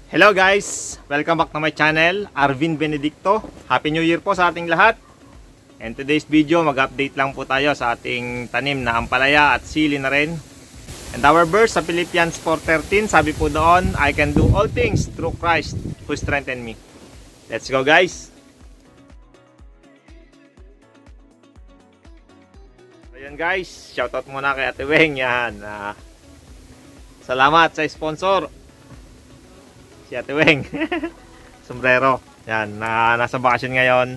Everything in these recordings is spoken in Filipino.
Hello guys! Welcome back to my channel, Arvin Benedicto. Happy New Year po sa ating lahat. And today's video, mag-update lang po tayo sa ating tanim na ampalaya at sili na rin. And our verse sa Philippians 4:13, sabi po doon, I can do all things through Christ who strengthened me. Let's go guys! Ayan guys, shoutout muna kay Ate Weng. Yan. Salamat sa sponsor. Si Ate Weng. Sombrero. Yan, nasa bakasyon ngayon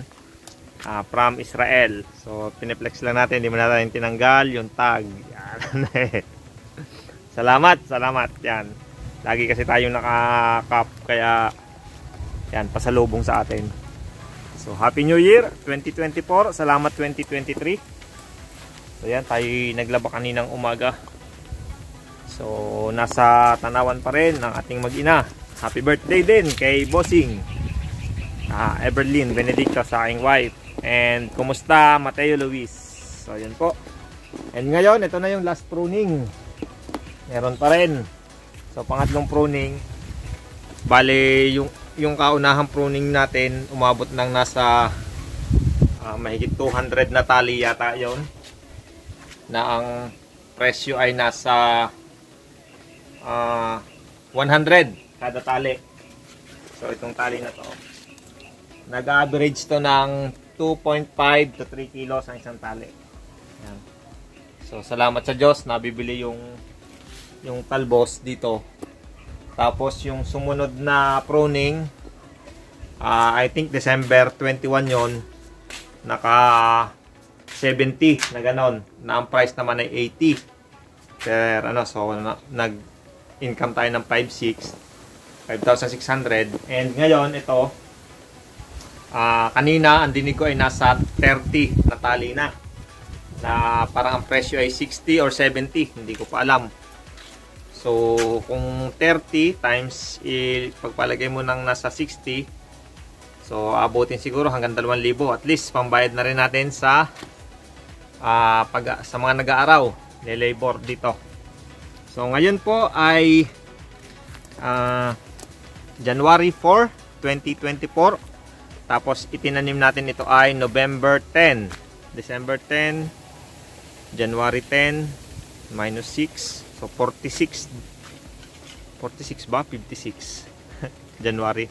from Israel. So, piniplex lang natin. Hindi mo natin tinanggal yung tag. Yan. Salamat. Yan. Lagi kasi tayong naka-cap. Kaya, yan, pasalubong sa atin. So, Happy New Year 2024. Salamat 2023. So, yan, tayo naglaba kaninang umaga. So, nasa tanawan pa rin ng ating mag-ina. Happy birthday din kay Bossing Everlyn Benedicto sa aking wife. And kumusta Mateo Luis. So yun po. And ngayon ito na yung last pruning. Meron pa rin. So pangatlong pruning. Bale yung kaunahang pruning natin umabot ng nasa mahigit 200 na tali yata yon. Na ang presyo ay nasa 100 kada tali. So itong tali na to, nag-average to ng 2.5 to 3 kilos ang isang tali. Yan. So salamat sa Diyos, nabibili yung talbos dito. Tapos yung sumunod na pruning, I think December 21 yon, naka 70 na ganon, na ang price naman ay 80 per ano. So nag income tayo ng 5,600. And ngayon ito, kanina ang dinig ko ay nasa 30 na tali na parang ang presyo ay 60 or 70, hindi ko pa alam. So kung 30 times pagpalagay mo ng nasa 60, so abutin siguro hanggang 2,000. At least pambayad na rin natin sa sa mga nag-aaraw ni labor dito. So ngayon po ay January 4, 2024. Tapos itinanim natin ito ay November 10, December 10, January 10, minus 6. So 46 ba? 56. January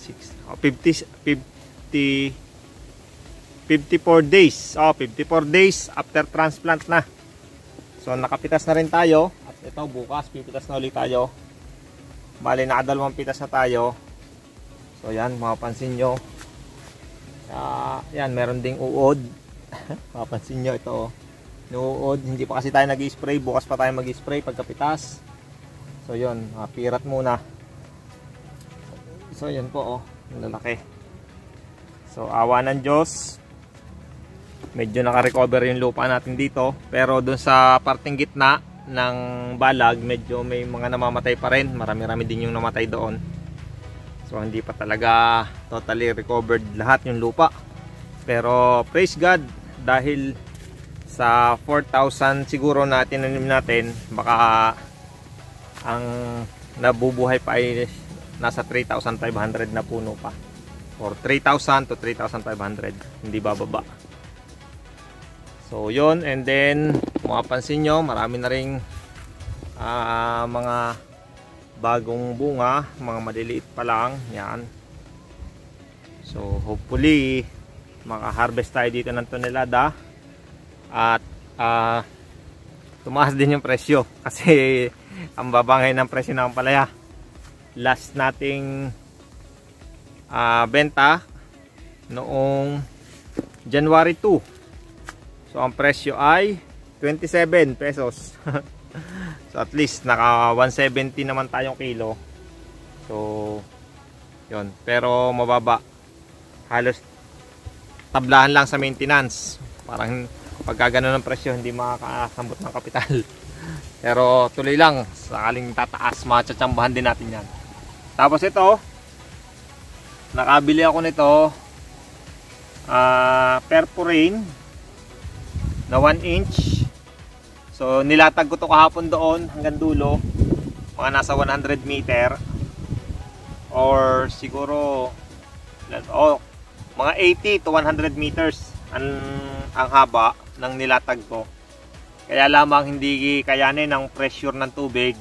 6. 54 days. 54 days after transplant na. So nakapitas na rin tayo. At ito bukas pipitas na ulit tayo. Bali, nakadalawang pitas na tayo. So yan, mapapansin nyo. Yan, meron ding uod. Mapapansin nyo ito. Uod, hindi pa kasi tayo nag-spray. Bukas pa tayo mag-spray pagkapitas. So yun, pirat muna. So yan po, ang lalaki. So awa ng Diyos, medyo naka-recover yung lupa natin dito. Pero dun sa parting gitna ng balag, medyo may mga namamatay pa rin. Marami-rami din yung namatay doon. So hindi pa talaga totally recovered lahat yung lupa. Pero praise God, dahil sa 4,000 siguro na tinanim natin, baka ang nabubuhay pa ay nasa 3,500 na puno pa, or 3,000 to 3,500, hindi bababa. So yun, and then mapapansin nyo, marami na ring mga bagong bunga, mga maliliit pa lang. Yan. So hopefully maka-harvest tayo dito ng tonelada. At tumaas din yung presyo kasi ang babangay ng presyo ng ampalaya. Last nating benta noong January 2. So ang presyo ay 27 pesos. So at least naka 170 naman tayong kilo. So yun, pero mababa. Halos tablahan lang sa maintenance. Parang pagka ganun ng presyo, hindi makakasambot ng kapital. Pero tuloy lang, sakaling tataas, matsatsambahan din natin yan. Tapos ito, nakabili ako nito Perforane na 1 inch. So nilatag ko to kahapon doon hanggang dulo. mga nasa 100 meter or siguro mga 80 to 100 meters ang haba ng nilatag ko. Kaya lamang hindi kayanin ng pressure ng tubig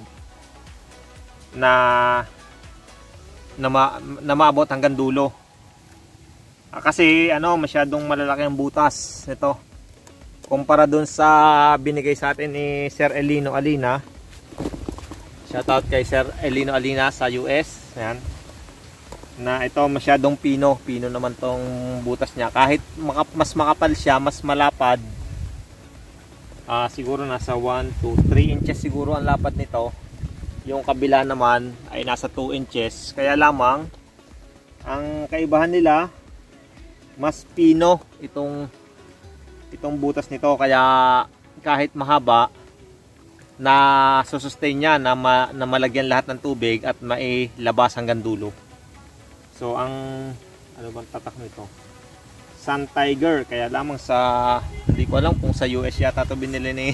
na maabot hanggang dulo. Kasi masyadong malalaki ang butas nito kumpara dun sa binigay sa atin ni Sir Elino Alina. Shoutout kay Sir Elino Alina sa US. Ayan. Na ito masyadong pino naman tong butas niya. Kahit mas makapal siya, mas malapad, siguro nasa 1 to 3 inches siguro ang lapad nito. Yung kabila naman ay nasa 2 inches. Kaya lamang ang kaibahan nila, mas pino itong butas nito. Kaya kahit mahaba, na susustain niya na malagyan lahat ng tubig at mailabas hanggang dulo. So ang ano bang tatak nito? Sun Tiger. Kaya lamang hindi ko alam kung sa US yata ito binili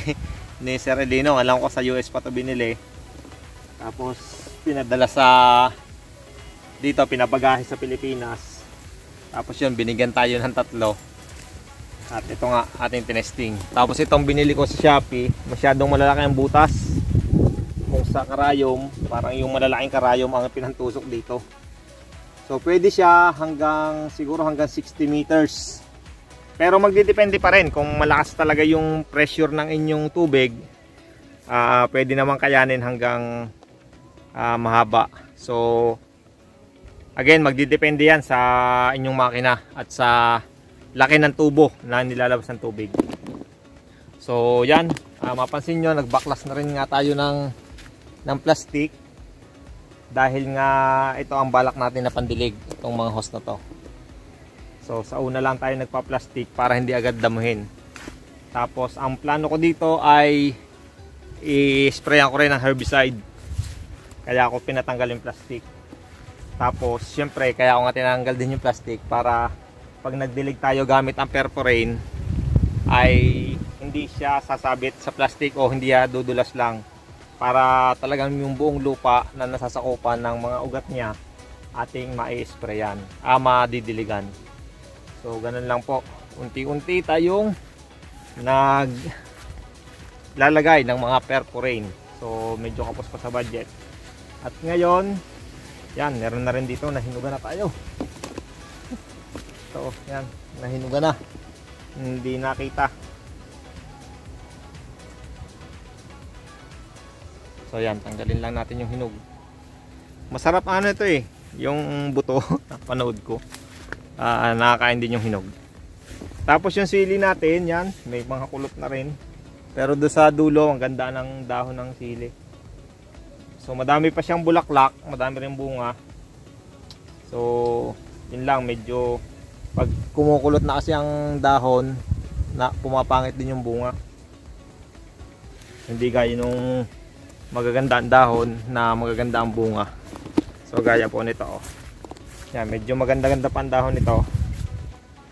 ni Sir Elino. Alam ko sa US pa ito binili. Tapos pinadala dito, pinabagahe sa Pilipinas. Tapos yun, binigyan tayo ng 3. At ito nga ating tinesting. Tapos itong binili ko sa Shopee, masyadong malalaki ang butas. Kung sa karayom, parang yung malalaking karayom ang pinantusok dito. So pwede siya siguro hanggang 60 meters. Pero magdidepende pa rin kung malakas talaga yung pressure ng inyong tubig. Pwede naman kayanin hanggang mahaba. So again, magdidepende yan sa inyong makina at sa laki ng tubo na nilalabas ng tubig. So yan, mapansin nyo, nagbaklas na rin nga tayo ng plastic dahil nga ito ang balak natin na pandilig, itong mga hose na to. So sa una lang tayo nagpa-plastic para hindi agad damuhin. Tapos ang plano ko dito ay i-sprayan ko rin ng herbicide. Kaya ako pinatanggal yung plastic. Tapos syempre kaya ako nga tinanggal din yung plastic para pag nagdilig tayo gamit ang perforane ay hindi siya sasabit sa plastic o hindi dudulas lang, para talagang yung buong lupa na nasasakupan ng mga ugat niya ating mai-sprayan, madidiligan. So ganun lang po, unti-unti tayong naglalagay ng mga perforane. So medyo kapos pa sa budget. At ngayon, yan, meron na rin dito, nahinugan na tayo. So, yan, nahinuga na. Hindi nakita. So, yan, tanggalin lang natin yung hinog. Masarap ito yung buto. Panood ko. Nakakain din yung hinog. Tapos yung sili natin, yan, may mga kulot na rin. Pero doon sa dulo, ang ganda ng dahon ng sili. So, madami pa siyang bulaklak. Madami rin bunga. So, yun lang, medyo pag kumukulot na kasi ang dahon, pumapangit din yung bunga. Hindi gaya nung magaganda ang dahon na magaganda ang bunga. So gaya po nito. Yan, medyo maganda-ganda pa ang dahon nito.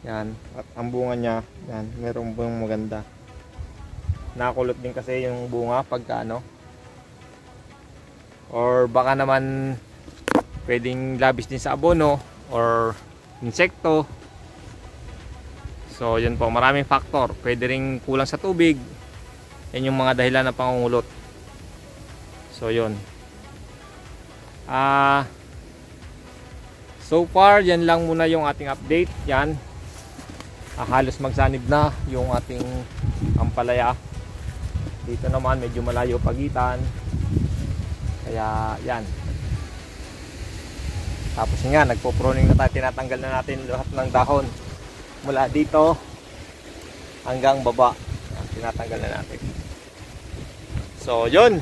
Yan, at ang bunga niya, yan, merong bunga maganda. Nakulot din kasi yung bunga pagka or baka naman pwedeng labis din sa abono or insekto. So yun po, maraming factor. Pwede rin kulang sa tubig. Yan yung mga dahilan ng pangungulot. So yun. So far, yan lang muna yung ating update. Yan. Halos magsanib na yung ating ampalaya. Dito naman medyo malayo pagitan. Kaya yan. Tapos nga, nagpo-pruning na tayo. Tinatanggal na natin lahat ng dahon mula dito hanggang baba. Tinatanggal na natin. So yun,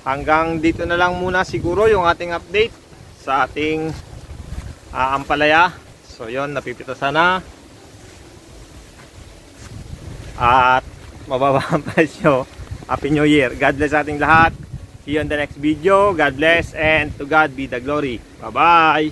hanggang dito na lang muna siguro yung ating update sa ating ampalaya. So yun, napipitasan na at mababa ang presyo. Happy New Year. God bless ating lahat. See you on the next video. God bless and to God be the glory. Bye bye.